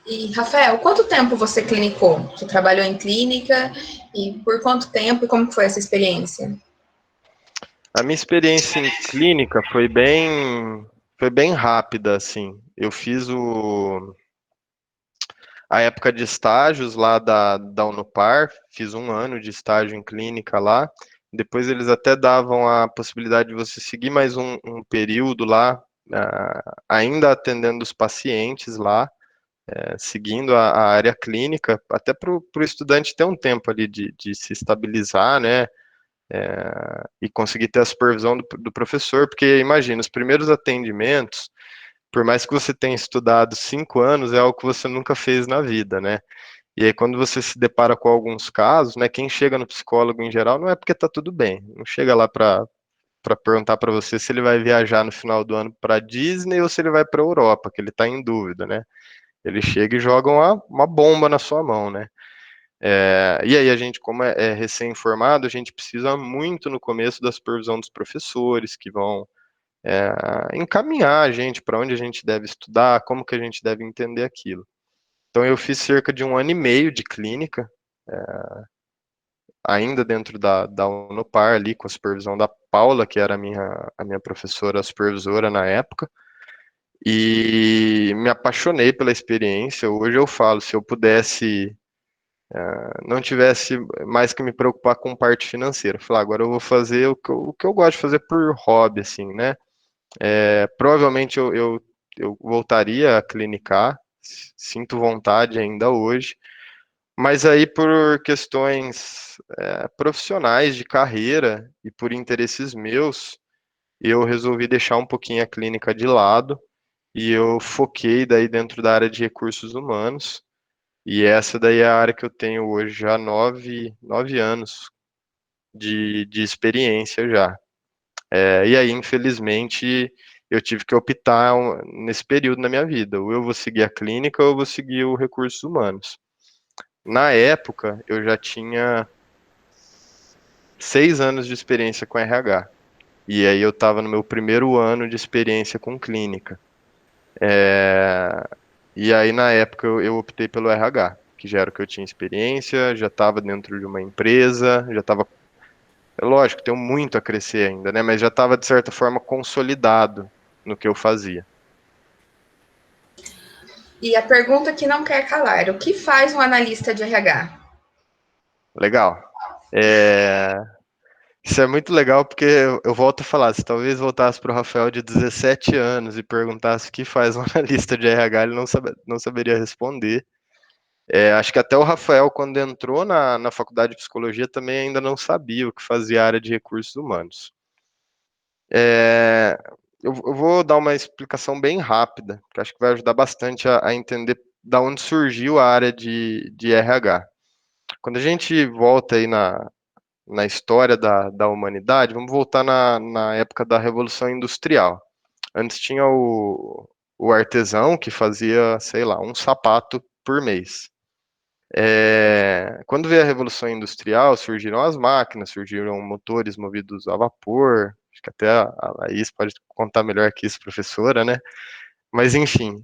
E, Rafael, quanto tempo você clinicou? Você trabalhou em clínica e por quanto tempo e como foi essa experiência? A minha experiência em clínica foi bem rápida, assim. Eu fiz a época de estágios lá da Unopar, fiz um ano de estágio em clínica lá. Depois eles até davam a possibilidade de você seguir mais um período lá, ainda atendendo os pacientes lá, seguindo a área clínica, até para o estudante ter um tempo ali de se estabilizar, né? E conseguir ter a supervisão do professor, porque imagina, os primeiros atendimentos, por mais que você tenha estudado 5 anos, é algo que você nunca fez na vida, né? E aí, quando você se depara com alguns casos, né, quem chega no psicólogo em geral não é porque tá tudo bem, não chega lá para perguntar para você se ele vai viajar no final do ano para Disney ou se ele vai para Europa, que ele tá em dúvida, né? Ele chega e joga uma bomba na sua mão, né? E aí a gente, como é recém-formado, a gente precisa muito no começo da supervisão dos professores, que vão encaminhar a gente para onde a gente deve estudar, como que a gente deve entender aquilo. Então eu fiz cerca de 1 ano e meio de clínica, ainda dentro da Unopar, ali com a supervisão da Paula, que era a minha professora supervisora na época. E me apaixonei pela experiência. Hoje eu falo, se eu pudesse, não tivesse mais que me preocupar com parte financeira, falar, agora eu vou fazer o que eu gosto de fazer por hobby, assim, né? Provavelmente eu voltaria a clinicar, sinto vontade ainda hoje, mas aí por questões profissionais de carreira e por interesses meus, eu resolvi deixar um pouquinho a clínica de lado e eu foquei daí dentro da área de recursos humanos. E essa daí é a área que eu tenho hoje já 9 anos de experiência já. E aí, infelizmente, eu tive que optar nesse período na minha vida. Ou eu vou seguir a clínica ou eu vou seguir o recursos humanos. Na época, eu já tinha 6 anos de experiência com RH. E aí eu estava no meu primeiro ano de experiência com clínica. É, E aí, na época, eu optei pelo RH, que já era o que eu tinha experiência, já estava dentro de uma empresa, já estava. É lógico, tenho muito a crescer ainda, né? Mas já estava, de certa forma, consolidado no que eu fazia. E a pergunta que não quer calar: o que faz um analista de RH? Legal. É, Isso é muito legal porque eu volto a falar, se talvez voltasse para o Rafael de 17 anos e perguntasse o que faz um analista de RH, ele não saberia responder. Acho que até o Rafael, quando entrou na faculdade de psicologia, também ainda não sabia o que fazia a área de recursos humanos. É, eu vou dar uma explicação bem rápida, que acho que vai ajudar bastante a entender da onde surgiu a área de RH. Quando a gente volta aí na história da humanidade, vamos voltar na época da Revolução Industrial. Antes tinha o artesão que fazia, sei lá, um sapato por mês. Quando veio a Revolução Industrial, surgiram as máquinas, surgiram motores movidos a vapor. Acho que até a Laís pode contar melhor que isso, professora, né? Mas enfim,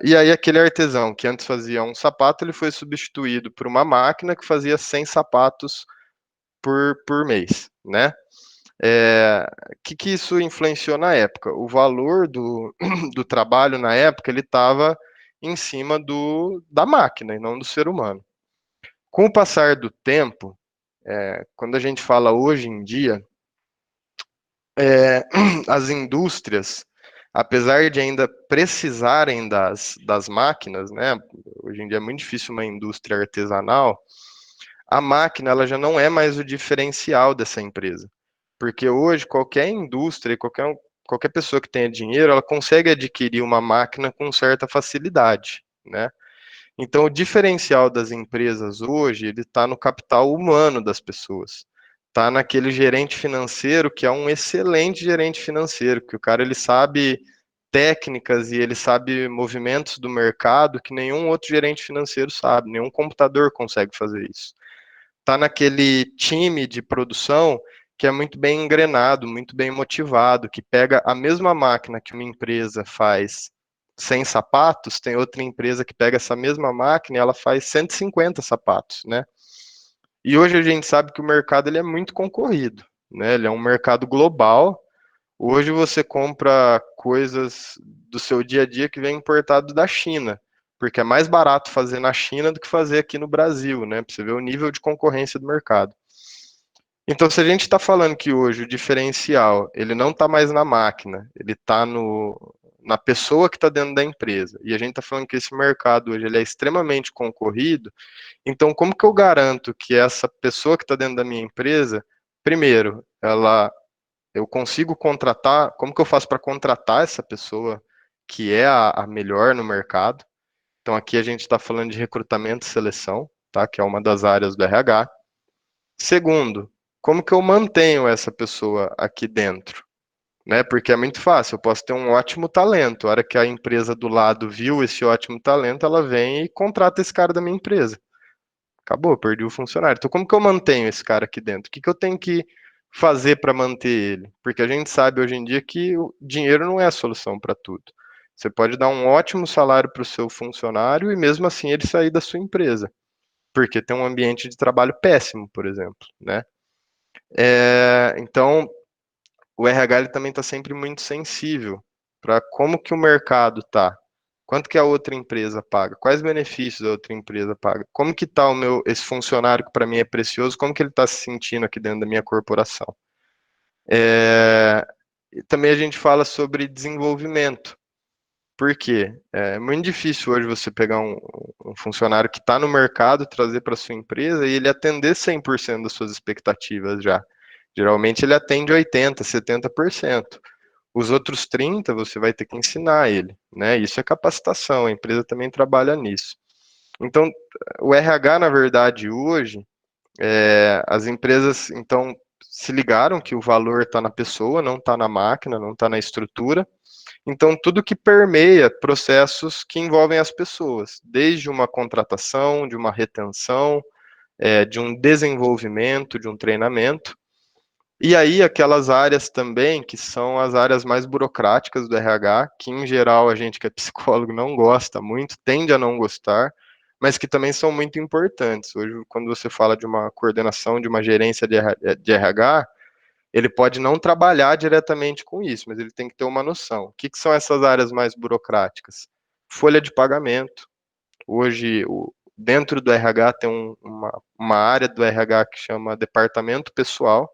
e aí aquele artesão que antes fazia um sapato, ele foi substituído por uma máquina que fazia 100 sapatos por mês, né? Que isso influenciou na época? O valor do trabalho na época, ele estava em cima da máquina e não do ser humano. Com o passar do tempo, quando a gente fala hoje em dia, as indústrias, apesar de ainda precisarem das máquinas, né? Hoje em dia é muito difícil uma indústria artesanal, a máquina ela já não é mais o diferencial dessa empresa. Porque hoje qualquer indústria, qualquer pessoa que tenha dinheiro, ela consegue adquirir uma máquina com certa facilidade, né? Então, o diferencial das empresas hoje, ele está no capital humano das pessoas. Está naquele gerente financeiro que é um excelente gerente financeiro, que o cara ele sabe técnicas e ele sabe movimentos do mercado que nenhum outro gerente financeiro sabe, nenhum computador consegue fazer isso. Está naquele time de produção que é muito bem engrenado, muito bem motivado, que pega a mesma máquina que uma empresa faz 100 sapatos, tem outra empresa que pega essa mesma máquina e ela faz 150 sapatos, né? E hoje a gente sabe que o mercado ele é muito concorrido, né? Ele é um mercado global. Hoje você compra coisas do seu dia a dia que vem importado da China, porque é mais barato fazer na China do que fazer aqui no Brasil, né? Para você ver o nível de concorrência do mercado. Então, se a gente está falando que hoje o diferencial ele não está mais na máquina, ele está na pessoa que está dentro da empresa, e a gente está falando que esse mercado hoje ele é extremamente concorrido, então como que eu garanto que essa pessoa que está dentro da minha empresa, primeiro, eu consigo contratar, como que eu faço para contratar essa pessoa que é a melhor no mercado? Então aqui a gente está falando de recrutamento e seleção, tá? Que é uma das áreas do RH. Segundo, como que eu mantenho essa pessoa aqui dentro? Né? Porque é muito fácil, eu posso ter um ótimo talento. A hora que a empresa do lado viu esse ótimo talento, ela vem e contrata esse cara da minha empresa. Acabou, perdi o funcionário. Então, como que eu mantenho esse cara aqui dentro? O que eu tenho que fazer para manter ele? Porque a gente sabe hoje em dia que o dinheiro não é a solução para tudo. Você pode dar um ótimo salário para o seu funcionário e mesmo assim ele sair da sua empresa, porque tem um ambiente de trabalho péssimo, por exemplo, né? Então, o RH ele também está sempre muito sensível para como que o mercado tá, quanto que a outra empresa paga, quais benefícios a outra empresa paga, como que tá esse funcionário que para mim é precioso, como que ele está se sentindo aqui dentro da minha corporação. E também a gente fala sobre desenvolvimento. Por quê? É muito difícil hoje você pegar um funcionário que está no mercado, trazer para sua empresa e ele atender 100% das suas expectativas já. Geralmente ele atende 80%, 70%. Os outros 30% você vai ter que ensinar ele, né? Isso é capacitação, a empresa também trabalha nisso. Então, o RH, na verdade, hoje, as empresas, então, se ligaram que o valor está na pessoa, não está na máquina, não está na estrutura. Então, tudo que permeia processos que envolvem as pessoas, desde uma contratação, de uma retenção, de um desenvolvimento, de um treinamento. E aí, aquelas áreas também, que são as áreas mais burocráticas do RH, que em geral a gente que é psicólogo não gosta muito, tende a não gostar, mas que também são muito importantes. Hoje, quando você fala de uma coordenação, de uma gerência de RH, ele pode não trabalhar diretamente com isso, mas ele tem que ter uma noção. O que são essas áreas mais burocráticas? Folha de pagamento. Hoje, dentro do RH tem uma área do RH que chama departamento pessoal,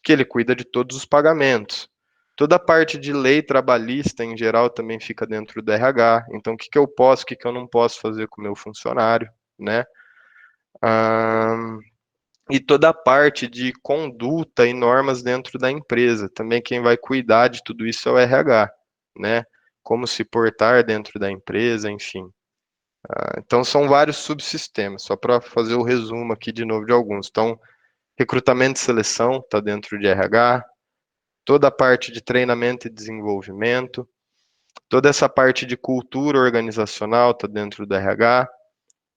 que ele cuida de todos os pagamentos. Toda a parte de lei trabalhista, em geral, também fica dentro do RH. Então, o que eu posso, o que eu não posso fazer com o meu funcionário, né? E toda a parte de conduta e normas dentro da empresa. Também quem vai cuidar de tudo isso é o RH, né? Como se portar dentro da empresa, enfim. Então, são vários subsistemas, só para fazer o resumo aqui de novo de alguns. Então, recrutamento e seleção está dentro de RH, toda a parte de treinamento e desenvolvimento, toda essa parte de cultura organizacional está dentro do RH,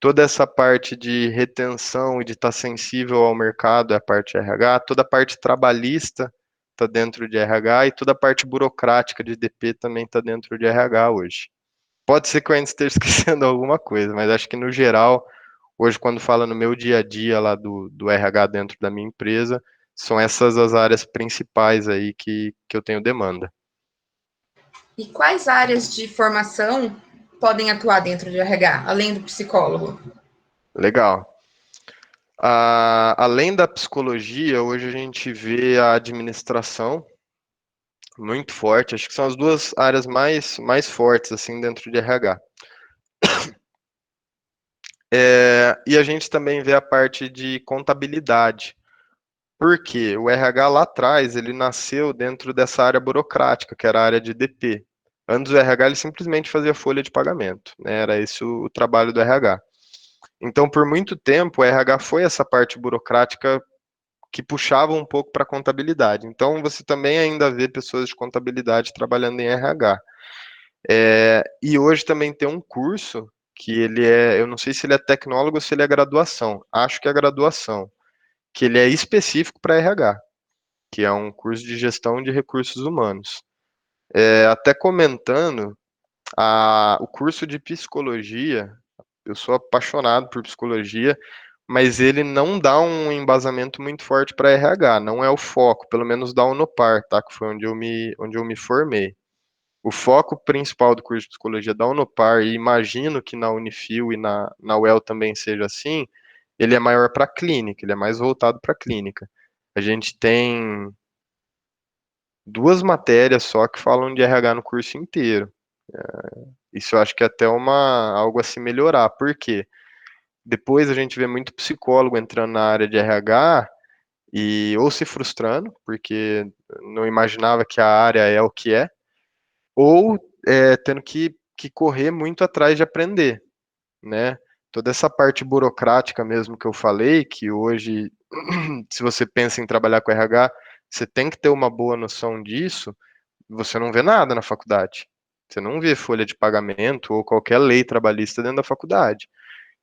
toda essa parte de retenção e de estar sensível ao mercado é a parte de RH, toda a parte trabalhista está dentro de RH e toda a parte burocrática de DP também está dentro de RH hoje. Pode ser que eu ainda esteja esquecendo alguma coisa, mas acho que no geral, hoje quando fala no meu dia a dia lá do RH dentro da minha empresa, são essas as áreas principais aí que eu tenho demanda. E quais áreas de formação podem atuar dentro de RH, além do psicólogo? Legal. Além da psicologia, hoje a gente vê a administração muito forte. Acho que são as duas áreas mais fortes assim dentro de RH. E a gente também vê a parte de contabilidade. Porque o RH lá atrás, ele nasceu dentro dessa área burocrática, que era a área de DP. Antes o RH ele simplesmente fazia folha de pagamento, né? Era esse o trabalho do RH. Então, por muito tempo, o RH foi essa parte burocrática que puxava um pouco para a contabilidade. Então, você também ainda vê pessoas de contabilidade trabalhando em RH. E hoje também tem um curso que eu não sei se ele é tecnólogo ou se ele é graduação. Acho que é graduação, que ele é específico para RH, que é um curso de gestão de recursos humanos. Até comentando, o curso de psicologia, eu sou apaixonado por psicologia, mas ele não dá um embasamento muito forte para RH, não é o foco, pelo menos da Unopar, tá? Que foi onde eu me formei. O foco principal do curso de psicologia da Unopar, e imagino que na Unifil e na UEL também seja assim, ele é maior para clínica, ele é mais voltado para clínica. A gente tem 2 matérias só que falam de RH no curso inteiro. Isso eu acho que é até algo a se melhorar. Por quê? Depois a gente vê muito psicólogo entrando na área de RH e ou se frustrando, porque não imaginava que a área é o que é, ou tendo que correr muito atrás de aprender, né? Toda essa parte burocrática mesmo que eu falei, que hoje, se você pensa em trabalhar com RH, você tem que ter uma boa noção disso, você não vê nada na faculdade. Você não vê folha de pagamento ou qualquer lei trabalhista dentro da faculdade.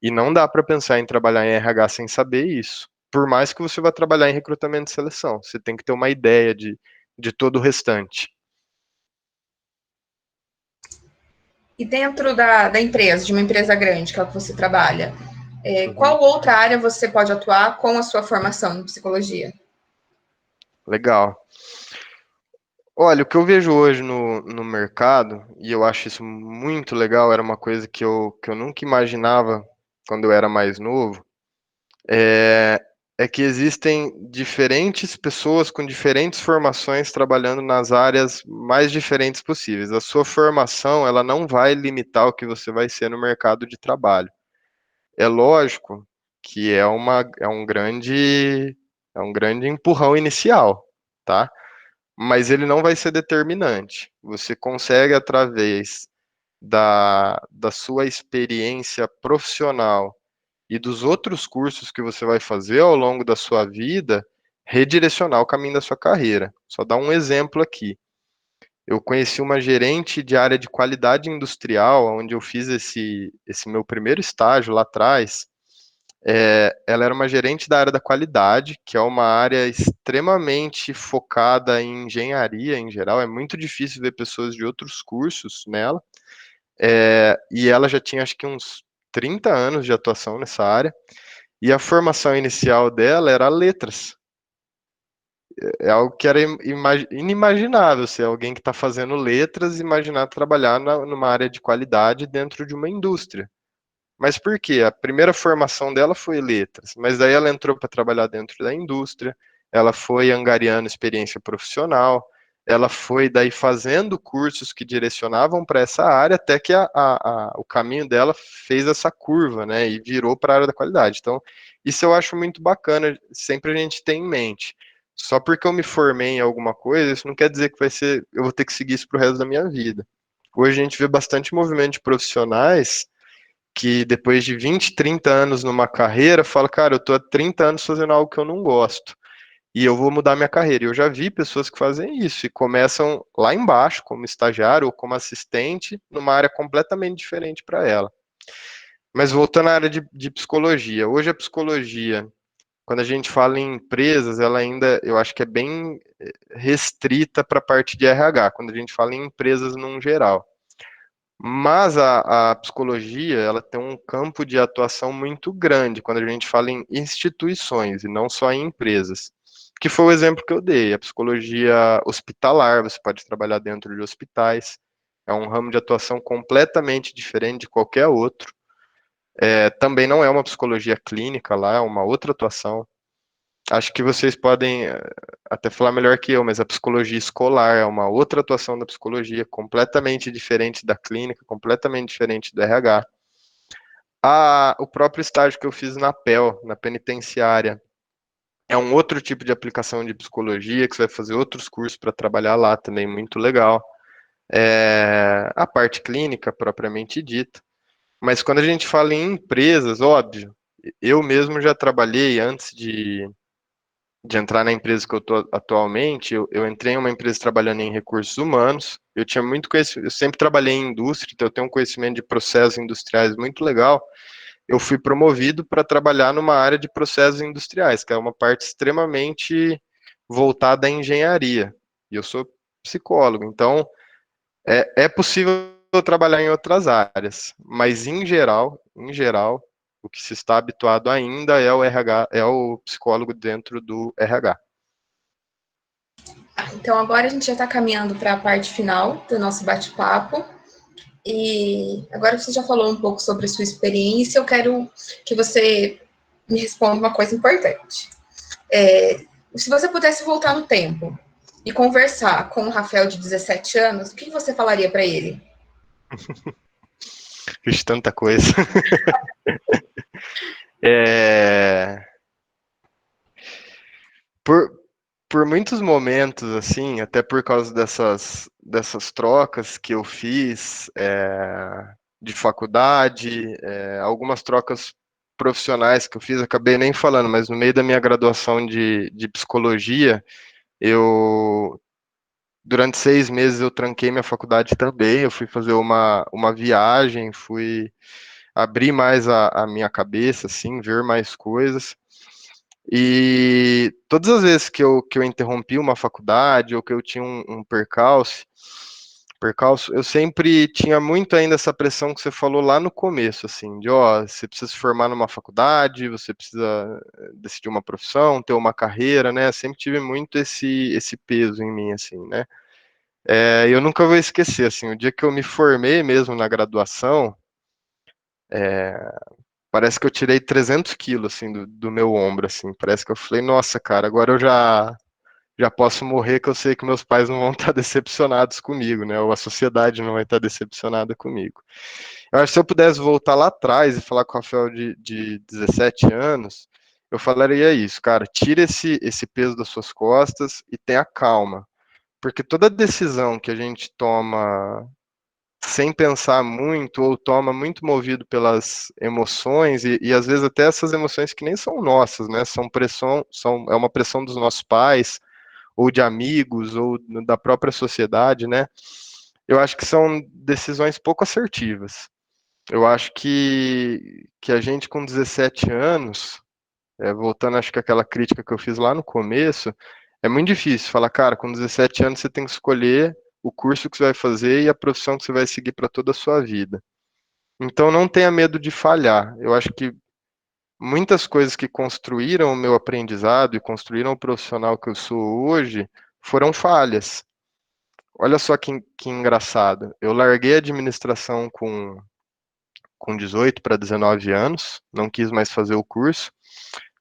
E não dá para pensar em trabalhar em RH sem saber isso. Por mais que você vá trabalhar em recrutamento e seleção, você tem que ter uma ideia de todo o restante. E dentro da empresa, de uma empresa grande, que é o que você trabalha, qual outra área você pode atuar com a sua formação em psicologia? Legal. Olha, o que eu vejo hoje no mercado, e eu acho isso muito legal, era uma coisa que eu nunca imaginava quando eu era mais novo, é, é que existem diferentes pessoas com diferentes formações trabalhando nas áreas mais diferentes possíveis. A sua formação, ela não vai limitar o que você vai ser no mercado de trabalho. É lógico que é um grande empurrão inicial, tá? Mas ele não vai ser determinante. Você consegue, através da sua experiência profissional e dos outros cursos que você vai fazer ao longo da sua vida, redirecionar o caminho da sua carreira. Só dar um exemplo aqui. Eu conheci uma gerente de área de qualidade industrial, onde eu fiz esse meu primeiro estágio lá atrás. Ela era uma gerente da área da qualidade, que é uma área extremamente focada em engenharia em geral. É muito difícil ver pessoas de outros cursos nela. E ela já tinha, acho que uns 30 anos de atuação nessa área. E a formação inicial dela era letras. É algo que era inimaginável ser alguém que está fazendo letras imaginar trabalhar numa área de qualidade dentro de uma indústria. Mas por quê? A primeira formação dela foi letras, mas daí ela entrou para trabalhar dentro da indústria, ela foi angariando experiência profissional, ela foi daí fazendo cursos que direcionavam para essa área, até que o caminho dela fez essa curva, né, e virou para a área da qualidade. Então, isso eu acho muito bacana, sempre a gente tem em mente. Só porque eu me formei em alguma coisa, isso não quer dizer que eu vou ter que seguir isso para o resto da minha vida. Hoje a gente vê bastante movimento de profissionais que depois de 20, 30 anos numa carreira, fala, cara, eu tô há 30 anos fazendo algo que eu não gosto e eu vou mudar minha carreira. E eu já vi pessoas que fazem isso e começam lá embaixo, como estagiário ou como assistente, numa área completamente diferente para ela. Mas voltando à área de psicologia, hoje a psicologia, quando a gente fala em empresas, ela ainda, eu acho que é bem restrita para a parte de RH, quando a gente fala em empresas num geral. Mas a psicologia, ela tem um campo de atuação muito grande quando a gente fala em instituições e não só em empresas. Que foi o exemplo que eu dei, a psicologia hospitalar, você pode trabalhar dentro de hospitais, é um ramo de atuação completamente diferente de qualquer outro. Também não é uma psicologia clínica lá, é uma outra atuação. Acho que vocês podem até falar melhor que eu, mas a psicologia escolar é uma outra atuação da psicologia, completamente diferente da clínica, completamente diferente do RH. O próprio estágio que eu fiz na PEL, na penitenciária, é um outro tipo de aplicação de psicologia, que você vai fazer outros cursos para trabalhar lá também, muito legal. A parte clínica, propriamente dita. Mas quando a gente fala em empresas, óbvio, eu mesmo já trabalhei antes de entrar na empresa que eu estou atualmente, eu entrei em uma empresa trabalhando em recursos humanos. Eu tinha muito conhecimento, eu sempre trabalhei em indústria, então eu tenho um conhecimento de processos industriais muito legal. Eu fui promovido para trabalhar numa área de processos industriais, que é uma parte extremamente voltada à engenharia. E eu sou psicólogo, então é possível trabalhar em outras áreas, mas em geral, o que se está habituado ainda é o RH, é o psicólogo dentro do RH. Então, agora a gente já está caminhando para a parte final do nosso bate-papo. E agora que você já falou um pouco sobre a sua experiência, eu quero que você me responda uma coisa importante. Se você pudesse voltar no tempo e conversar com o Rafael de 17 anos, o que você falaria para ele? Fiz tanta coisa. É, por, por muitos momentos, assim, até por causa dessas trocas que eu fiz de faculdade, algumas trocas profissionais que eu fiz, acabei nem falando, mas no meio da minha graduação de psicologia, eu, durante 6 meses, eu tranquei minha faculdade também, eu fui fazer uma viagem, fui abrir mais a minha cabeça, assim, ver mais coisas. E todas as vezes que eu interrompi uma faculdade ou que eu tinha um percalço, eu sempre tinha muito ainda essa pressão que você falou lá no começo, assim, de ó, você precisa se formar numa faculdade, você precisa decidir uma profissão, ter uma carreira, né? Sempre tive muito esse peso em mim, assim, né? Eu nunca vou esquecer, assim, o dia que eu me formei mesmo na graduação, parece que eu tirei 300 quilos, assim, do meu ombro, assim, parece que eu falei, nossa, cara, agora eu já posso morrer, que eu sei que meus pais não vão estar decepcionados comigo, né, ou a sociedade não vai estar decepcionada comigo. Eu acho que se eu pudesse voltar lá atrás e falar com o Rafael de 17 anos, eu falaria isso, cara, tira esse peso das suas costas e tenha calma. Porque toda decisão que a gente toma sem pensar muito, ou toma muito movido pelas emoções, e às vezes até essas emoções que nem são nossas, né? São pressão, é uma pressão dos nossos pais, ou de amigos, ou da própria sociedade, né? Eu acho que são decisões pouco assertivas. Eu acho que a gente com 17 anos, voltando, acho que aquela crítica que eu fiz lá no começo, é muito difícil falar, cara, com 17 anos você tem que escolher o curso que você vai fazer e a profissão que você vai seguir para toda a sua vida. Então não tenha medo de falhar. Eu acho que muitas coisas que construíram o meu aprendizado e construíram o profissional que eu sou hoje foram falhas. Olha só que engraçado. Eu larguei a administração com 18 para 19 anos, não quis mais fazer o curso.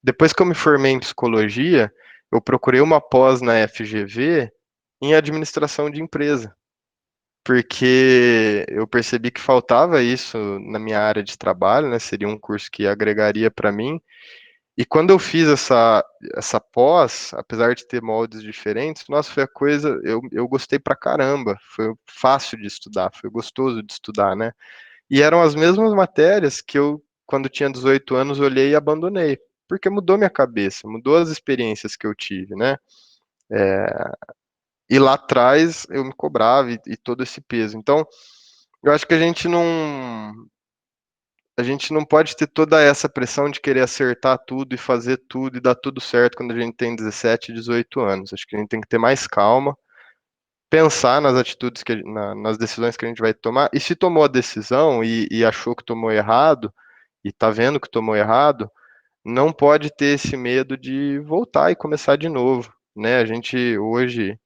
Depois que eu me formei em psicologia, eu procurei uma pós na FGV em administração de empresa, porque eu percebi que faltava isso na minha área de trabalho, né? Seria um curso que agregaria para mim. E quando eu fiz essa pós, apesar de ter moldes diferentes, nossa, foi a coisa, eu gostei pra caramba. Foi fácil de estudar, foi gostoso de estudar, né? E eram as mesmas matérias que eu, quando tinha 18 anos, olhei e abandonei, porque mudou minha cabeça, mudou as experiências que eu tive, né? E lá atrás eu me cobrava e todo esse peso. Então, eu acho que a gente não pode ter toda essa pressão de querer acertar tudo e fazer tudo e dar tudo certo quando a gente tem 17, 18 anos. Acho que a gente tem que ter mais calma, pensar nas atitudes nas decisões que a gente vai tomar. E se tomou a decisão e achou que tomou errado, e tá vendo que tomou errado, não pode ter esse medo de voltar e começar de novo, né? A gente hoje,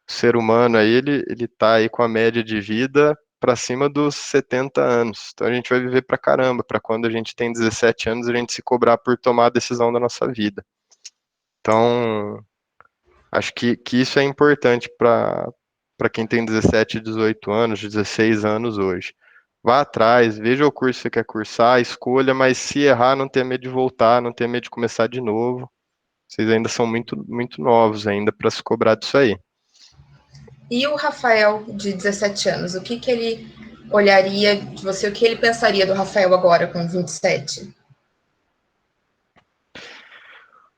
o ser humano aí, ele tá aí com a média de vida para cima dos 70 anos. Então a gente vai viver pra caramba, para quando a gente tem 17 anos a gente se cobrar por tomar a decisão da nossa vida. Então, acho que isso é importante para quem tem 17, 18 anos, 16 anos hoje. Vá atrás, veja o curso que você quer cursar, escolha, mas se errar, não tenha medo de voltar, não tenha medo de começar de novo. Vocês ainda são muito, muito novos ainda para se cobrar disso aí. E o Rafael, de 17 anos, o que que ele olharia de você, o que ele pensaria do Rafael agora, com 27?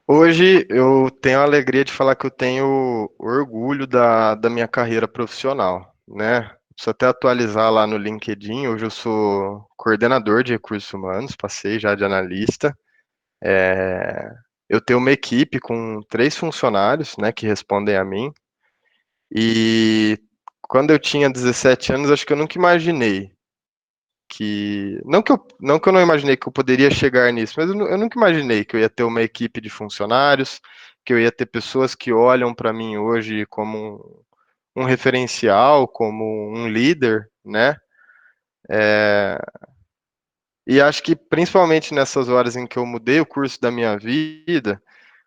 Hoje eu tenho a alegria de falar que eu tenho orgulho da minha carreira profissional, né? Preciso até atualizar lá no LinkedIn. Hoje eu sou coordenador de recursos humanos, passei já de analista. É, eu tenho uma equipe com 3 funcionários, né, que respondem a mim. E quando eu tinha 17 anos, acho que eu nunca imaginei não que eu não imaginei que eu poderia chegar nisso, mas eu nunca imaginei que eu ia ter uma equipe de funcionários, que eu ia ter pessoas que olham para mim hoje como um referencial, como um líder, né? E acho que principalmente nessas horas em que eu mudei o curso da minha vida,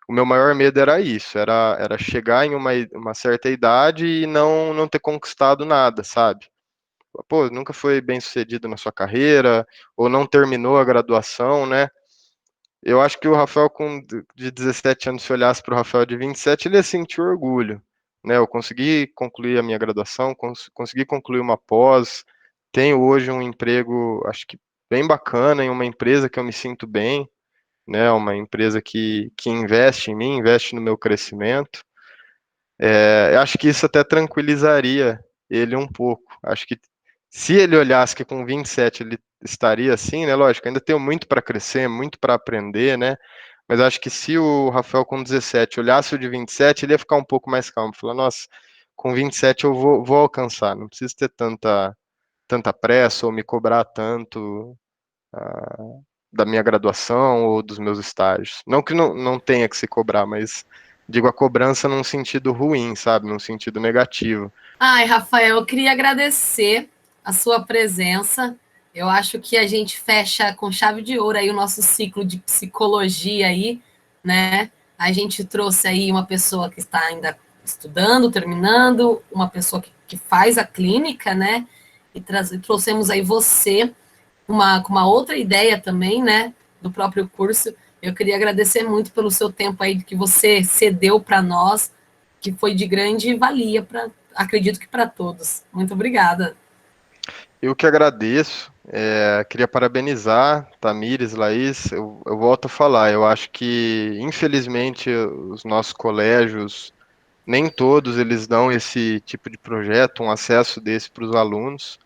o meu maior medo era isso, era chegar em uma certa idade e não ter conquistado nada, sabe? Pô, nunca foi bem sucedido na sua carreira, ou não terminou a graduação, né? Eu acho que o Rafael de 17 anos, se olhasse para o Rafael de 27, ele ia sentir orgulho, né? Eu consegui concluir a minha graduação, consegui concluir uma pós, tenho hoje um emprego, acho que bem bacana, em uma empresa que eu me sinto bem, né? Uma empresa que investe em mim, investe no meu crescimento. Eu acho que isso até tranquilizaria ele um pouco. Acho que se ele olhasse que com 27 ele estaria assim, né? Lógico, ainda tenho muito para crescer, muito para aprender, né? Mas acho que se o Rafael com 17 olhasse o de 27, ele ia ficar um pouco mais calmo. Falar, nossa, com 27 eu vou alcançar, não preciso ter tanta pressa ou me cobrar tanto da minha graduação ou dos meus estágios. Não que não tenha que se cobrar, mas digo a cobrança num sentido ruim, sabe? Num sentido negativo. Ai, Rafael, eu queria agradecer a sua presença. Eu acho que a gente fecha com chave de ouro aí o nosso ciclo de psicologia aí, né? A gente trouxe aí uma pessoa que está ainda estudando, terminando, uma pessoa que faz a clínica, né? E trouxemos aí você com uma outra ideia também, né? Do próprio curso. Eu queria agradecer muito pelo seu tempo aí que você cedeu para nós, que foi de grande valia para, acredito que para todos. Muito obrigada. Eu que agradeço, queria parabenizar Tamires, Laís, eu volto a falar, eu acho que, infelizmente, os nossos colégios, nem todos eles dão esse tipo de projeto, um acesso desse para os alunos.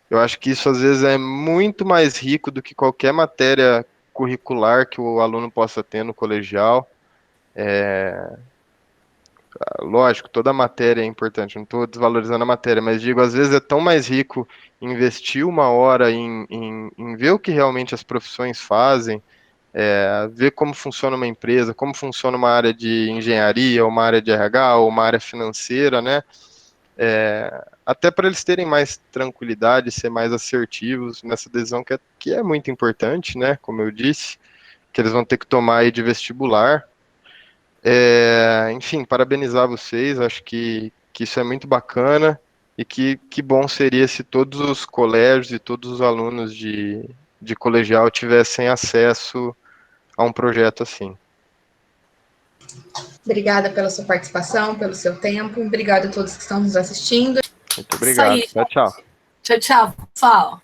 Eu acho que isso, às vezes, é muito mais rico do que qualquer matéria curricular que o aluno possa ter no colegial. Lógico, toda matéria é importante, não estou desvalorizando a matéria, mas digo, às vezes é tão mais rico investir uma hora em ver o que realmente as profissões fazem, ver como funciona uma empresa, como funciona uma área de engenharia, ou uma área de RH, ou uma área financeira, né? Até para eles terem mais tranquilidade, ser mais assertivos nessa decisão que é muito importante, né? Como eu disse, que eles vão ter que tomar aí de vestibular. Enfim, parabenizar vocês, acho que isso é muito bacana e que bom seria se todos os colégios e todos os alunos de colegial tivessem acesso a um projeto assim. Obrigada pela sua participação, pelo seu tempo. Obrigada a todos que estão nos assistindo. Muito Isso obrigado. aí. Tchau, tchau. Tchau, tchau, pessoal.